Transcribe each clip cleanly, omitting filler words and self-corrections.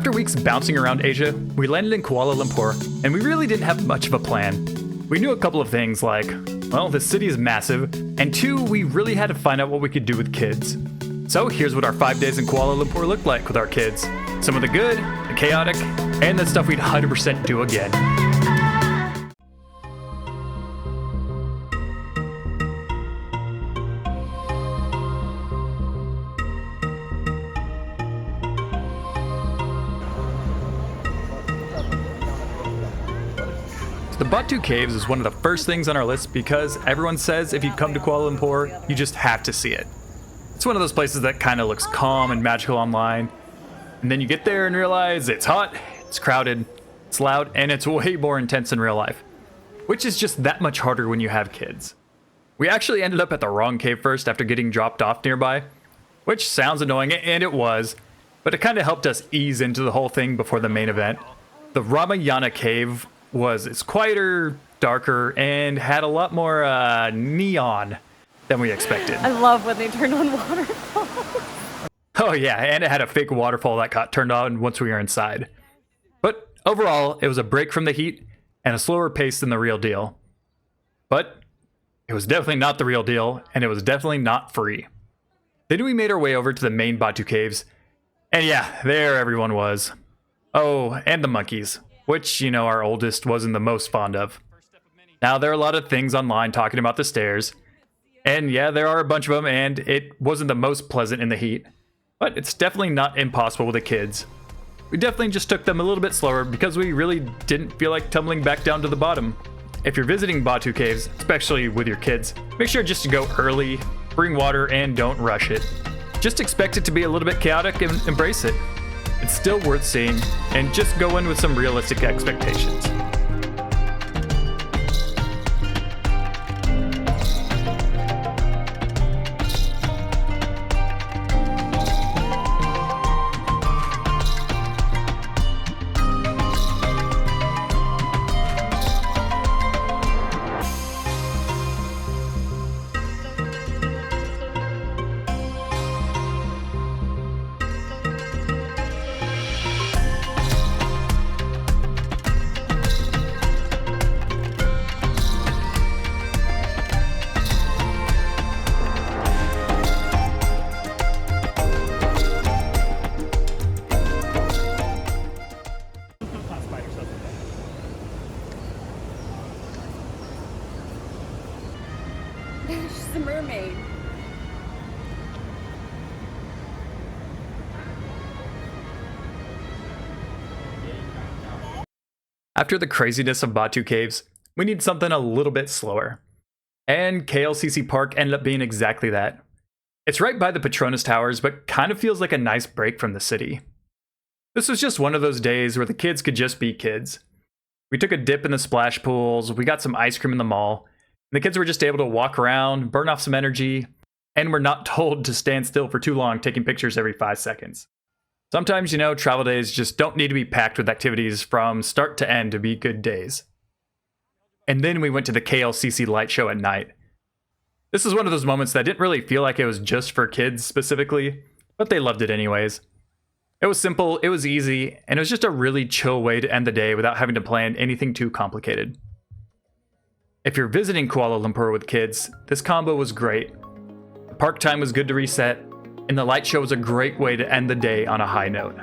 After weeks bouncing around Asia, we landed in Kuala Lumpur, and we really didn't have much of a plan. We knew a couple of things like, well, the city is massive, and two, we really had to find out what we could do with kids. So here's what our 5 days in Kuala Lumpur looked like with our kids. Some of the good, the chaotic, and the stuff we'd 100% do again. The Batu Caves is one of the first things on our list because everyone says if you come to Kuala Lumpur, you just have to see it. It's one of those places that kind of looks calm and magical online, and then you get there and realize it's hot, it's crowded, it's loud, and it's way more intense in real life, which is just that much harder when you have kids. We actually ended up at the wrong cave first after getting dropped off nearby, which sounds annoying, and it was, but it kind of helped us ease into the whole thing before the main event. The Ramayana cave it's quieter, darker, and had a lot more neon than we expected. I love when they turn on waterfalls. Oh yeah, and it had a fake waterfall that got turned on once we were inside. But overall, it was a break from the heat and a slower pace than the real deal. But it was definitely not the real deal, and it was definitely not free. Then we made our way over to the main Batu Caves, and yeah, there everyone was. Oh, and the monkeys, which, our oldest wasn't the most fond of. Now, there are a lot of things online talking about the stairs, and yeah, there are a bunch of them, and it wasn't the most pleasant in the heat, but it's definitely not impossible with the kids. We definitely just took them a little bit slower because we really didn't feel like tumbling back down to the bottom. If you're visiting Batu Caves, especially with your kids, make sure just to go early, bring water, and don't rush it. Just expect it to be a little bit chaotic and embrace it. It's still worth seeing, and just go in with some realistic expectations. She's a mermaid. After the craziness of Batu Caves, we need something a little bit slower. And KLCC Park ended up being exactly that. It's right by the Petronas Towers, but kind of feels like a nice break from the city. This was just one of those days where the kids could just be kids. We took a dip in the splash pools, we got some ice cream in the mall, and the kids were just able to walk around, burn off some energy, and were not told to stand still for too long taking pictures every 5 seconds. Sometimes, travel days just don't need to be packed with activities from start to end to be good days. And then we went to the KLCC light show at night. This is one of those moments that didn't really feel like it was just for kids specifically, but they loved it anyways. It was simple, it was easy, and it was just a really chill way to end the day without having to plan anything too complicated. If you're visiting Kuala Lumpur with kids, this combo was great. The park time was good to reset, and the light show was a great way to end the day on a high note.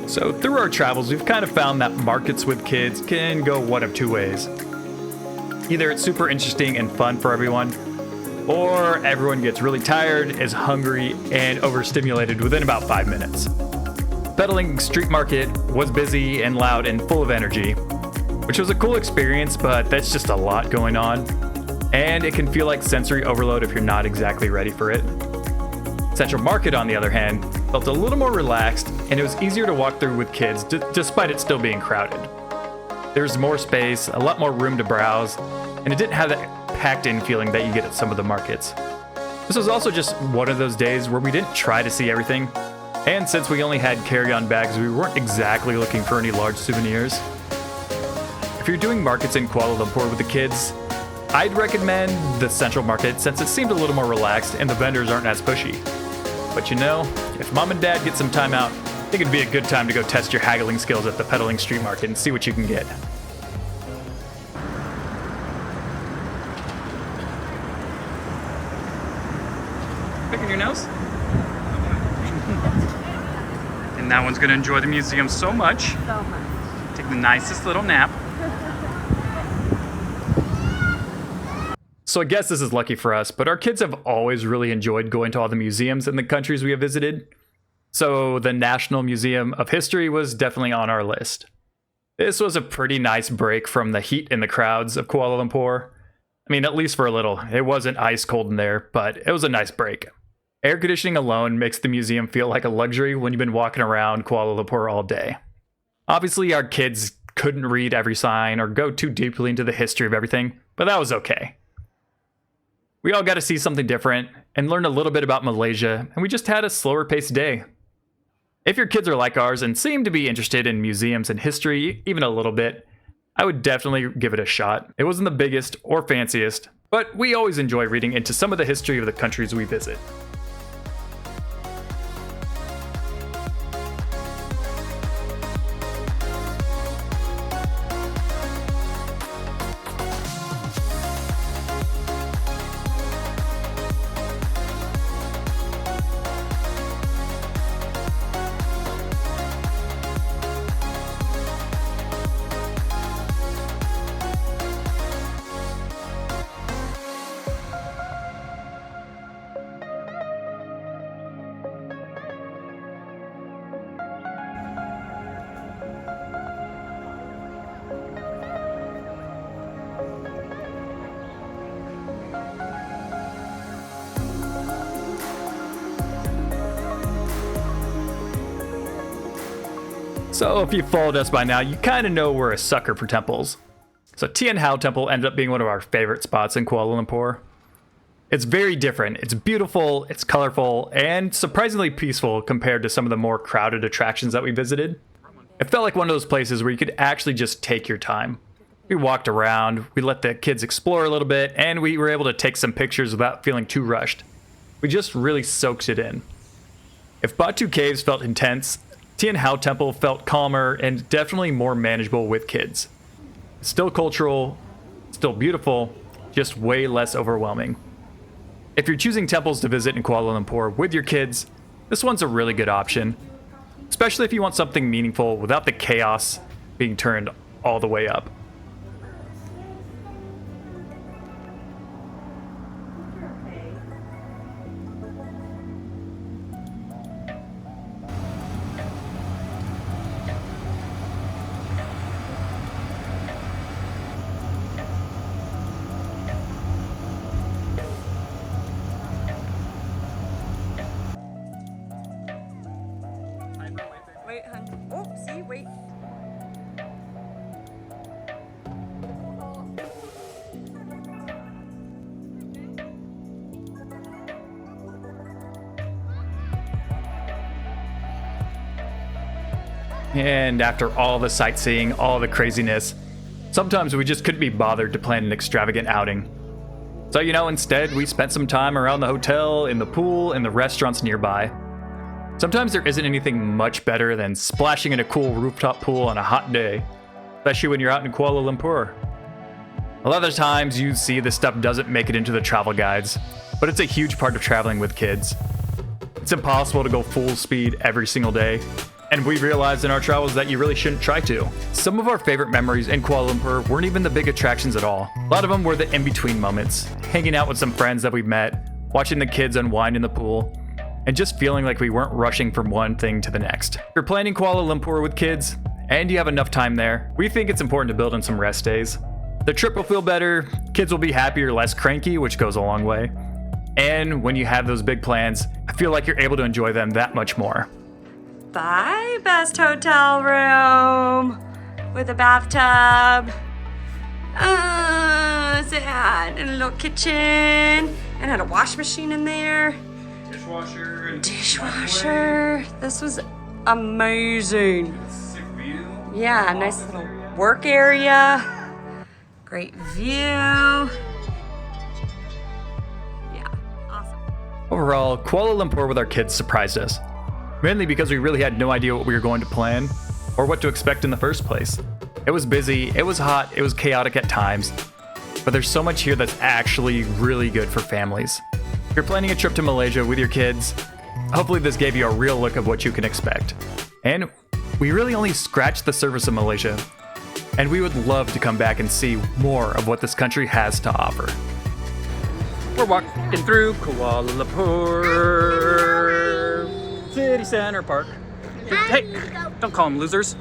So through our travels, we've kind of found that markets with kids can go one of two ways. Either it's super interesting and fun for everyone, or everyone gets really tired, is hungry, and overstimulated within about 5 minutes. Petaling Street Market was busy and loud and full of energy, which was a cool experience, but that's just a lot going on, and it can feel like sensory overload if you're not exactly ready for it. Central Market, on the other hand, felt a little more relaxed, and it was easier to walk through with kids, despite it still being crowded. There's more space, a lot more room to browse, and it didn't have that packed-in feeling that you get at some of the markets. This was also just one of those days where we didn't try to see everything, and since we only had carry-on bags, we weren't exactly looking for any large souvenirs. If you're doing markets in Kuala Lumpur with the kids, I'd recommend the Central Market since it seemed a little more relaxed and the vendors aren't as pushy. But you know, if mom and dad get some time out, I think it'd be a good time to go test your haggling skills at the Petaling Street Market and see what you can get. Picking your nose? And that one's gonna enjoy the museum so much. So much. Take the nicest little nap. So I guess this is lucky for us, but our kids have always really enjoyed going to all the museums in the countries we have visited. So the National Museum of History was definitely on our list. This was a pretty nice break from the heat and the crowds of Kuala Lumpur. I mean, at least for a little. It wasn't ice cold in there, but it was a nice break. Air conditioning alone makes the museum feel like a luxury when you've been walking around Kuala Lumpur all day. Obviously, our kids couldn't read every sign or go too deeply into the history of everything, but that was okay. We all got to see something different and learn a little bit about Malaysia, and we just had a slower paced day. If your kids are like ours and seem to be interested in museums and history even a little bit, I would definitely give it a shot. It wasn't the biggest or fanciest, but we always enjoy reading into some of the history of the countries we visit. So if you've followed us by now, you kind of know we're a sucker for temples. So Thean Hou Temple ended up being one of our favorite spots in Kuala Lumpur. It's very different, it's beautiful, it's colorful, and surprisingly peaceful compared to some of the more crowded attractions that we visited. It felt like one of those places where you could actually just take your time. We walked around, we let the kids explore a little bit, and we were able to take some pictures without feeling too rushed. We just really soaked it in. If Batu Caves felt intense, Thean Hou Temple felt calmer and definitely more manageable with kids. Still cultural, still beautiful, just way less overwhelming. If you're choosing temples to visit in Kuala Lumpur with your kids, this one's a really good option, especially if you want something meaningful without the chaos being turned all the way up. Wait, hun. Oh, see, wait. And after all the sightseeing, all the craziness, sometimes we just couldn't be bothered to plan an extravagant outing. So, instead we spent some time around the hotel, in the pool, and the restaurants nearby. Sometimes there isn't anything much better than splashing in a cool rooftop pool on a hot day, especially when you're out in Kuala Lumpur. A lot of the times you see this stuff doesn't make it into the travel guides, but it's a huge part of traveling with kids. It's impossible to go full speed every single day, and we realized in our travels that you really shouldn't try to. Some of our favorite memories in Kuala Lumpur weren't even the big attractions at all. A lot of them were the in-between moments, hanging out with some friends that we've met, watching the kids unwind in the pool, and just feeling like we weren't rushing from one thing to the next. If you're planning Kuala Lumpur with kids, and you have enough time there, we think it's important to build in some rest days. The trip will feel better, kids will be happier, less cranky, which goes a long way. And when you have those big plans, I feel like you're able to enjoy them that much more. Bye, best hotel room with a bathtub. It had a little kitchen and had a wash machine in there. Dishwasher. This was amazing. Yeah, nice little work area. Great view. Yeah, awesome. Overall, Kuala Lumpur with our kids surprised us, mainly because we really had no idea what we were going to plan or what to expect in the first place. It was busy, it was hot, it was chaotic at times, but there's so much here that's actually really good for families. If you're planning a trip to Malaysia with your kids, hopefully this gave you a real look of what you can expect. And we really only scratched the surface of Malaysia, and we would love to come back and see more of what this country has to offer. We're walking through Kuala Lumpur City Center Park. Hey, don't call them losers.